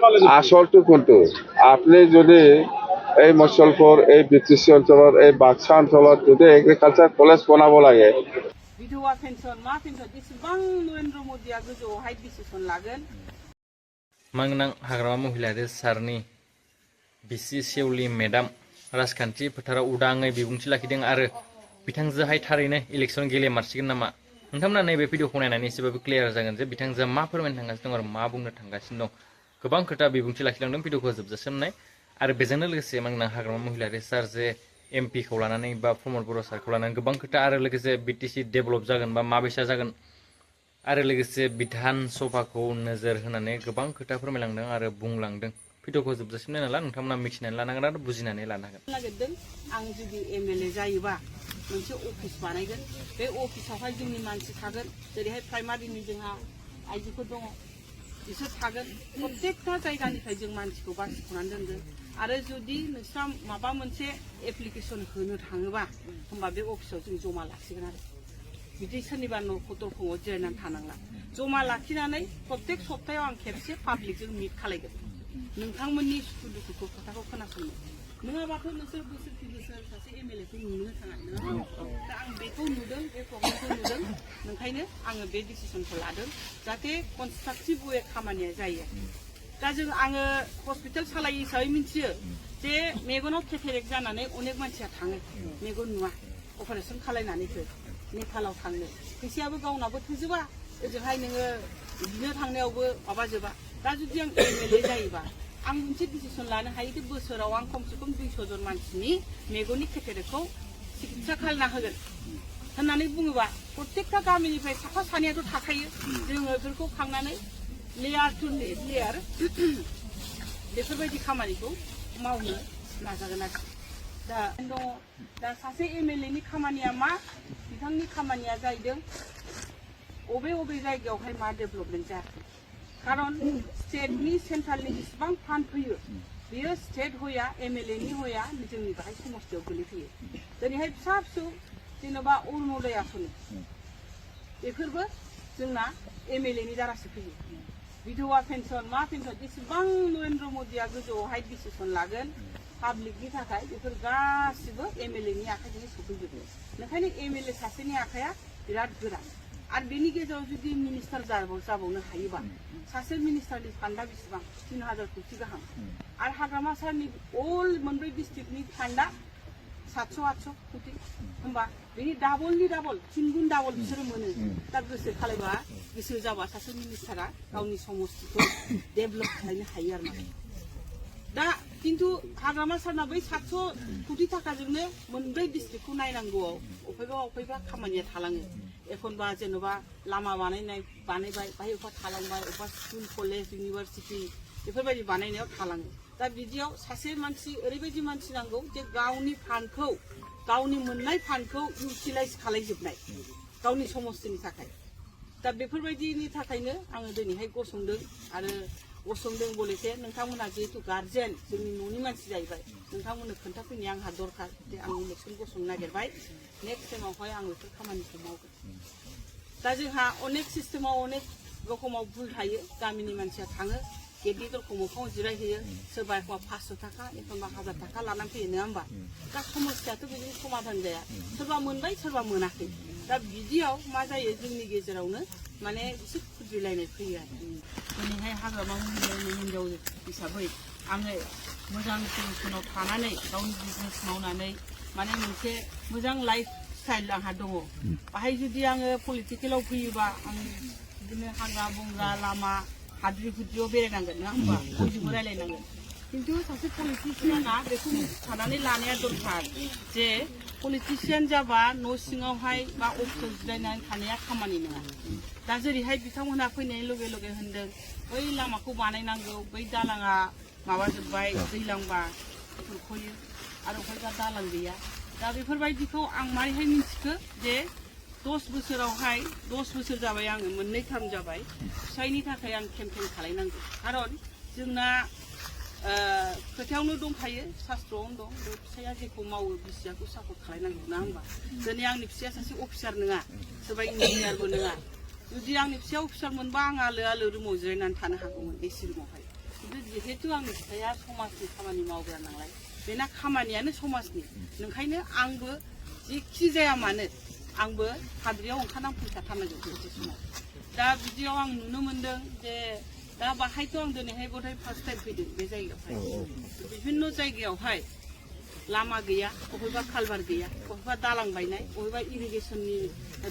আসলটো কোনটো আপনি যদি এই মচলপুর এই বিটিসি অঞ্চলত এই বাক্সা অঞ্চলত যদি এগ্রিকালচার কলেজ বনাব লাগে বিধवा पेन्सन मा पेन्सन इसेबां नरेन्द्र मोदीआ गोजौआवहाय डिसिसन लागोन मांगनां हाग्रामा महिलारि सारनि बिसि सेवलि मेडाम राजखान्थि फोथाराव उदाङै बिबुंथि लाखिदों आरो बिथांजोहाय थारैनो इलेक्सन गेलेमारसिगोन नामा नोंथांमोना नैबे भिडिअखौ नायनानै एसेबाबो क्लियार जागोन जे बिथांजोआ मा फोरमायनो थांगासिनो दं आरो मा बुंनो थांगासिनो दं गोबां खोथा बिबुंथि लाखिलांदों भिडिअखौ जोबजासिम नाय आरो बेजोंनो लोगोसे मांगनां हाग्रामा महिलारि सार जे एमपि खौ लानानै बा प्रमद बर' सारखौ लानानै गोबां खोथा आरो लोगोसे बिटिसि डेभेलप जागोन बा माबायसा जागोन आरो लोगोसे बिधान सभाखौ नोजोर होनानै गोबां खोथा फोरमायलांदों आरो बुंलांदों भिडिअखौ जोबजासिम नायनाला नोंथांमोना मिथिनानै लानांगोन आरो बुजिनानै लानांगोन नागिरदों आं जुदि एमएलए जायोबा मोनसे अफिस बानायगोन बे अफिसावहाय जोंनि मानसि थागोन जेरैहाय प्राइमारिनि जोंहा आइजोफोर दङ बिसोर थागोन प्रत्येकटा जायगानिफ्राय जों मानसिखौ बासिख'नानै दोनगोन आरो जुदि नोंस्रा माबा मोनसे एप्लिकेसन होनो थाङोबा होमबा बे अफिसाव जों जमा लाखिगोन आरो बिदि सोरनिबा न'खौ दरखङाव जिरायनानै थानांला जमा लाखिनानै प्रत्येक सप्तायाव आं खेबसे पाब्लिकजों मिट खालायगोन नोंथांमोननि सुखु दुखुखौ खोथाखौ खोनासंनो नङाबाथ' नोंसोर बोसोरसे बोसोर सासे एमएलएखौ नुनो थाङा दा आं बेखौ नुदों बे प्रग्रामखौ नुदों ओंखायनो आङो बे डिसिसनखौ लादों जाहाथे कनस्ट्राक्टिभ वे खामानिया जायो दा आङो हस्पिटाल सालायो हिसाबै मिथियो जे मेगनाव केटारेक्ट जानानै अनेक मानसिया थाङो मेगन नुवा अपारेसन खालायनानैसो नेपालाव थांनो फैसायाबो गावनाबो थोजोबा ओजोंहाय नोङो बिनो थांनायावबो माबाजोबा दा जुदि आं एमएलए जायोबा आं मोनसे डिसिसन लानो हायो कि बोसोराव आं खमसे खम 200 जन मानसिनि मेगननि केटारेक्टखौ चिकित्सा खालामना होगोन होननानै बुङोबा प्रत्येकटा गामिनिफ्राय साफा सानैयाथ' थाखायो जोङो बेफोरखौ खांनानै लेयार टु लेयार बेफोरबायदि खामानिखौ मावनो नाजागोन आरो दा सासे एमएलएनि खामानिया मा बिथांनि खामानिया जाहैदों अबे जायगायावहाय मा डेभेलपमेन्ट जायाखै खारन स्टेटनि सेन्ट्रेलनि जेसेबां फान्ड फैयो बेयो स्टेट होया एमएलएनि होया जोंनि बाहाय समस्थियाव गोलैफैयो दिनैहाय फिसा फिसौ जेनेबा अरुणोदय आसनि बेफोरबो जोंना एमएलएनि दारासो फैयो बिधवा पेन्सन मा पेन्सन जेसेबां नरेन्द्र मोदीआ गोजौआवहाय डिसिसन लागोन पाब्लिकनि थाखाय बेफोर गासिबो एमएलएनि आखाइजों सफैजोबो ओंखायनो एमएलए सासेनि आखाइया बिराद गोरा आरो बेनि गेजेराव जुदि मिनिस्टार जाबावनो हायोबा सासे मिनिस्टारनि फान्डा बेसेबां 3000 कोटी गाहाम आरो हाग्रामा सारनि अल मोनब्रै डिस्ट्रिक्टनि फान्डा 700-800 कोटी होमबा बेनि डाबलनि डाबल 3 गुन डाबल बिसोरो मोनो दा गोसो खालायबा गोसो जाबा सासे मिनिस्टारा गावनि समस्थिखौ डेभेलप खालामनो हायो आरो ना दा किन्तु हाग्रामा सारना बै 700 कोटी थाखाजोंनो मोनब्रै डिस्ट्रिक्टखौ नायनांगौआव अफायबा खामानिया थालाङो एखनबा जेन'बा लामा बानायबाय बाहाय अबा थालांबाय अबा स्कुल कलेज इउनिभार्सिटि बेफोरबायदि बानायनायाव थालाङो दा बिदियाव सासे मानसि ओरैबायदि मानसि नांगौ जे गावनि फान्डखौ गावनि मोननाय फान्डखौ इउटिलाइज खालायजोबनाय गावनि समस्थिनि थाखाय दा बेफोरबायदिनि थाखायनो आङो दिनैहाय गसंदों आरो गसंदों बलेथे नोंथांमोनहा जिहेतु गार्जेन जोंनि न'नि मानसि जाहैबाय नोंथांमोननो खोन्थाफैनाय आंहा दरकार जे आं इलेक्सन गसंनो नागिरबाय नेक्स्ट टाइमावहाय आं बेफोर खामानिखौ मावगोन दा जोंहा अनेक सिस्टेमाव अनेक रखमाव भुल थायो गामिनि मानसिया थाङो गेटनि दरखं मोखाङाव जिरायहैयो सोरबा एखनबा 500 थाखा एखनबा 1000 थाखा लानानै फैयो नङा होमबा दा समस्याथ' बिदिनो समाधान जाया सोरबा मोनबाय सोरबा मोनाखै दा बिदियाव मा जायो जोंनि गेजेरावनो माने एसे खुद्रिलायनाय फैयो आरो दिनैहाय हाग्रामा महिलानि हिनजाव हिसाबै आङो मोजां सलुसनाव थानानै गावनि बिजनेस मावनानै माने मोनसे मोजां लाइफ स्टाइल आंहा दङ बाहाय जुदि आङो पलिटिकेलाव फैयोबा आं बिदिनो हाग्रा बंग्रा लामा हाद्रि हुद्रियाव बेरायनांगोन नङा होमबा बयजोंबो रायलायनांगोन किन्तु सासे पलिटिशियाना बेखौ साननानै लानाया दरकार जे पलिटिशियान जाबा न' सिङावहाय बा अफिसाव जिरायनानै थानाया खामानि नङा दा जेरैहाय बिथांमोनहा फैनाय लगे लगे होनदों बै लामाखौ बानायनांगौ बै दालाङा माबाजोब्बाय दैलांबा खुरख'यो आरो अबेबा दालां गैया दा बेफोरबायदिखौ आं मारैहाय मिन्थिखो जे 10 बोसोरावहाय 10 बोसोर जाबाय आङो मोननै टार्म जाबाय फिसायनि थाखाय आं केम्पेइन खालायनांगौ खारन जोंना खोथायावनो दंखायो शास्त्रआवनो दं बे फिसाया जेखौ मावो बिसियाखौ सापर्ट खालायनांगौ ना होमबा दिनै आंनि फिसाया सासे अफिसार नङा सोरबा इन्जिनियारबो नङा जुदि आंनि फिसाया अफिसार मोनबा आं आलो रुमाव जिरायनानै थानो हागौमोन एसि रुमावहाय खिन्थु जिहेतु आंनि फिसाया समाजनि खामानि मावग्रा नालाय बेना खामानियानो समाजनि ओंखायनो आंबो जेखि जाया मानो आंबो हाद्रियाव ओंखारनानै फैखाथारनांगौ मोनसे समाव दा बिदियाव आं नुनो मोनदों जे दा बाहायथ' आं दिनैहाय गथाय फार्स्ट टाइम फैदों बे जायगायावहाय बिभिन्न जायगायावहाय लामा गैया बबेबा कालभार गैया बबेबा दालां बायनाय बबेबा इरिगेसननि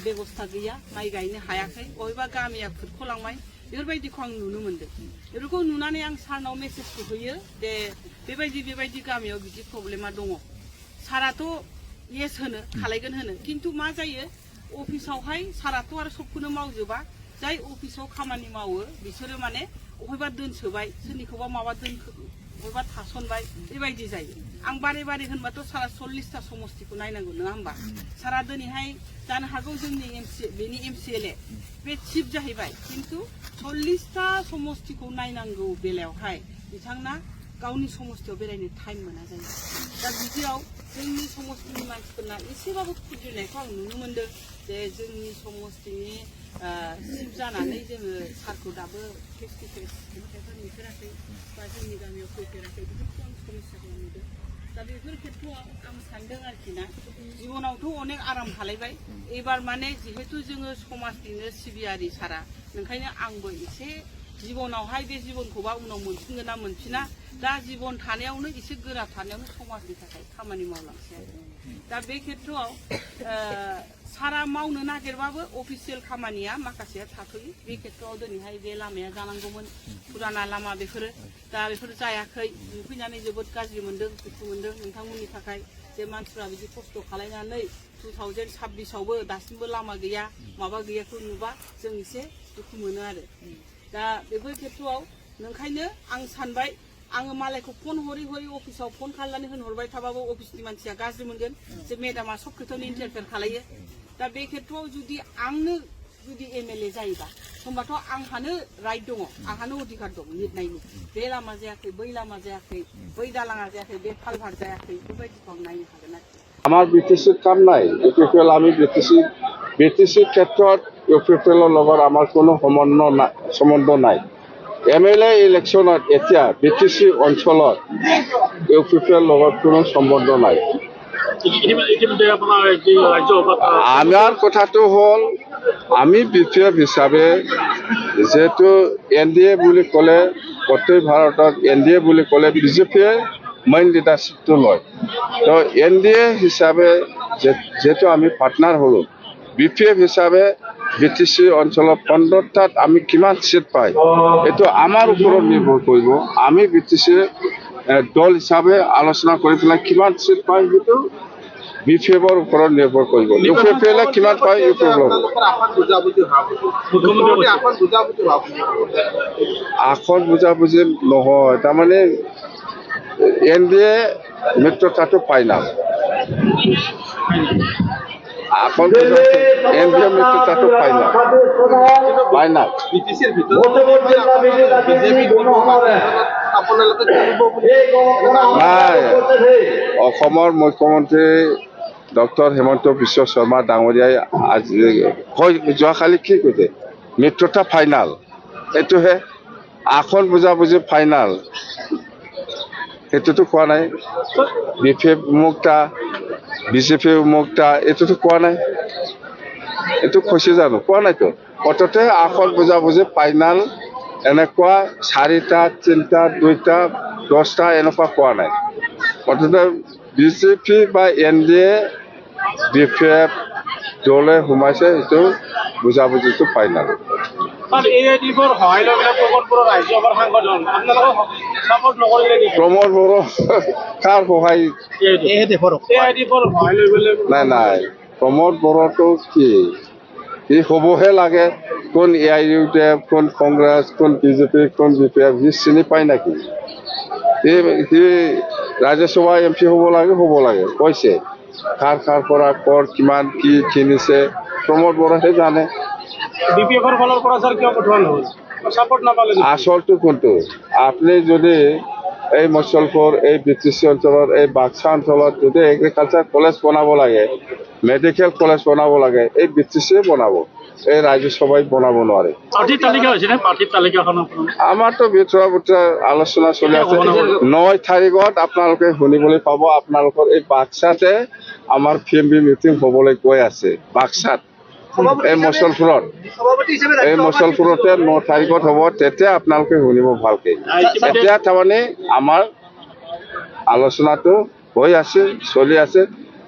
बेबस्था गैया माइ गायनो हायाखै बबेबा गामिया खुरख'लांबाय बेफोरबायदिखौ आं नुनो मोनदों बेफोरखौ नुनानै आं सारनाव मेसेजखौ होयो जे बेबायदि गामियाव बिदि प्रब्लेमा दङ साराथ' येस होनो खालायगोन होनो खिन्थु मा जायो अफिसावहाय साराथ' आरो सबखौनो मावजोबा जाय अफिसाव खामानि मावो बिसोरो माने बबेबा दोनसोबाय सोरनिखौबा माबा बबेबा थासनबाय बेबायदि जायो आं बारे बारे होनबाथ' सारा 40टा समस्तिखौ नायनांगौ नङा होमबा सारा दिनैहाय जानो हागौ जोंनि बेनि MCLA बे चिफ जाहैबाय खिन्थु 40टा समस्तिखौ नायनांगौ बेलायावहाय बिथांना गावनि समस्तियाव बेरायनो टाइम मोना जायो दा बिदियाव जोंनि समस्तिनि मानसिफोरना एसेबाबो खुद्रिनायखौ आं नुनो मोनदों जे जोंनि समस्तिनि चिफ जानानै जोङो सारखौ दाबो फेस टु फेस खायफा नुफेराखै बा जोंनि गामियाव फैफेराखै बेफोरखौ आं समस्याखौ नुदों दा बेफोर खेत्रआव आं सानदों आरोखि ना जिबनावथ' अनेक आराम खालायबाय एबार माने जिहेतु जोङो समाजनिनो सिबियारि सारा ओंखायनो आंबो एसे जिबनावहाय बे जिबनखौबा उनाव मोनफिनगोन ना मोनफिना दा जिबन थानायावनो एसे गोरा थानायावनो समाजनि थाखाय खामानि मावलांसै आरो दा बे खेत्रआव सारा मावनो नागिरबाबो अफिसियेल खामानिया माखासेया थाथ'यो बे खेत्रआव दिनैहाय बे लामाया जानांगौमोन फुराना लामा बेफोरो दा बेफोर जायाखै नुफैनानै जोबोद गाज्रि मोनदों दुखु मोनदों नोंथांमोननि थाखाय जे मानसिफ्रा बिदि खस्थ' खालायनानै 2026आवबो दासिमबो लामा गैया माबा गैयाखौ नुबा जों एसे दुखु मोनो आरो दा बेफोर खेत्रआव नोंखायनो आं सानबाय आङो मालायखौ फन हरै अफिसाव फन खालामनानै होनहरबाय थाबाबो अफिसनि मानसिया गाज्रि मोनगोन जे मेडामा सब खोथायावनो इन्टारफेयार खालायो दा बे खेत्रआव जुदि आंनो जुदि MLA जायोबा होमबाथ' आंहानो राइट दङ आंहानो अधिकार दं लिरनायनि बे लामा जायाखै बै लामा जायाखै बै दालाङा जायाखै बे कालभार जायाखै बेफोरबायदिखौ आं नायनो हागोन आरोखि আমাৰ BTCত কাম নাই UPPL আমি BTC ক্ষেত্ৰত UPPLৰ লগত আমাৰ কোনো সম্বন্ধ নাই MLA ইলেকশ্যনত এতিয়া BTC অঞ্চলত UPPL লগত কোনো সম্বন্ধ নাই আমাৰ কথাটো হ'ল আমি BPF হিচাপে যেহেতু NDA বুলি ক'লে গোটেই ভাৰতত NDA বুলি ক'লে BJPয়ে মেইন লিডাৰশ্বিপটো লয় তো NDA হিচাপে যেহেতু আমি পাৰ্টনাৰ হ'লোঁ BPF হিচাপে BTC অঞ্চলত 15টাত আমি কিমান চিট পাই এইটো আমাৰ ওপৰত নিৰ্ভৰ কৰিব আমি BTC দল হিচাপে আলোচনা কৰি পেলাই কিমান চিট পাই সেইটো BPFৰ ওপৰত নিৰ্ভৰ কৰিব UPPL কিমান পায় UPPL আসন বুজাবুজি নহয় তাৰমানে NDA মিত্ৰতাটো ফাইনাল আসন NDA মিত্ৰতাটো ফাইনাল নাই অসমৰ মুখ্যমন্ত্ৰী ডক্টৰ হিমন্ত বিশ্ব শৰ্মা ডাঙৰীয়াই আজি যোৱাকালি কি কৈছে মিত্ৰতা ফাইনাল এইটোহে আসন বুজাবুজি ফাইনাল সেইটোতো কোৱা নাই BPF মুক্তা BJP মুক্তা এইটোতো কোৱা নাই এইটো কৈছে জানো কোৱা নাইতো অততে আসন বুজাবুজি ফাইনাল এনেকুৱা 4টা 3টা 2টা 10টা এনেকুৱা কোৱা নাই অততে BJP বা NDA BPF দলে সোমাইছে সেইটো বুজাবুজিটো ফাইনাল প্ৰমোদ বড়ো কাৰ সহায় নাই প্ৰমোদ বড়োটো কি সি হ'বহে লাগে কোন AIUDF কোন কংগ্ৰেছ কোন BJP কোন BPF সি চিনি পায় নেকি সি ৰাজ্যসভা MP হ'ব লাগে কৈছে কাৰ পৰা কৰ কিমান কি কিনিছে প্ৰমোদ বড়োহে জানে আসলটো কোনটো আপুনি যদি এই মচলপুৰ এই BTC অঞ্চলত এই বাক্সা অঞ্চলত যদি এগ্ৰিকালচাৰ কলেজ বনাব লাগে মেডিকেল কলেজ বনাব লাগে এই BTCয়ে বনাব এই ৰাজ্যসভাই বনাব নোৱাৰে। পাৰ্টিৰ তালিকা হৈছে নে? পাৰ্টিৰ তালিকাখন আমাৰতো ভিতৰা আলোচনা চলি আছে। 9 তাৰিখত আপোনালোকে শুনিবলৈ পাব। আপোনালোকৰ এই বাক্সাতে আমাৰ PMB মিটিং হ'বলৈ গৈ আছে। বাক্সাত এই মচলপুৰতে 9 তাৰিখত হ'ব। তেতিয়া আপোনালোকে শুনিব ভালকে। এতিয়া তাৰমানে আমাৰ আলোচনাটো হৈ আছে, চলি আছে।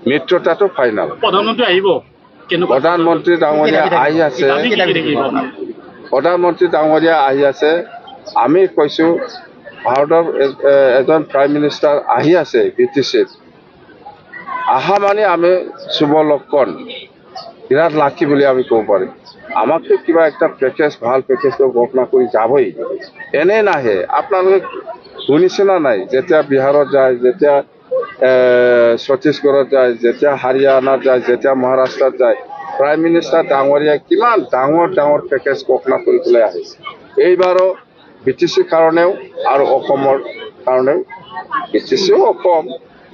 মিত্ৰতাটো ফাইনেল। প্ৰধানমন্ত্ৰী আহিব। প্ৰধানমন্ত্ৰী ডাঙৰীয়া আহি আছে। প্ৰধানমন্ত্ৰী ডাঙৰীয়া আহি আছে। আমি কৈছো ভাৰতৰ এজন প্ৰাইম মিনিষ্টাৰ আহি আছে BTCত। আহা মানে আমি শুভ লক্ষণ, বিৰাট লাকি বুলি আমি ক'ব পাৰিম। আমাকতো কিবা একটা পেকেজ, ভাল পেকেজটো ঘোষণা কৰি যাবই, এনে নাহে। আপোনালোকে শুনিছে না নাই? যেতিয়া বিহাৰত যায়, যেতিয়া ছত্তীশগড়ত যায়, যেতিয়া হাৰিয়ানাত যায়, যেতিয়া মহাৰাষ্ট্ৰত যায়, প্ৰাইম মিনিষ্টাৰ ডাঙৰীয়া কিমান ডাঙৰ ডাঙৰ পেকেজ ঘোষণা কৰি পেলাই আহিছে। এইবাৰো BTCৰ কাৰণেও আৰু অসমৰ কাৰণেও, BTCও অসম,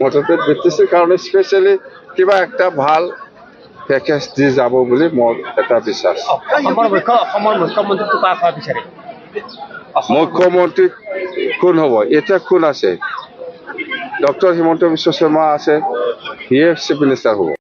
মুঠতে BTCৰ কাৰণে স্পেচিয়েলি কিবা একটা ভাল পেকেজ দি যাব বুলি মোৰ এটা বিশ্বাস। মুখ্যমন্ত্ৰী কোন হ'ব? এতিয়া কোন আছে? ডক্টৰ হিমন্ত বিশ্ব শৰ্মা আছে, সিয়ে চিফ মিনিষ্টাৰ হ'ব।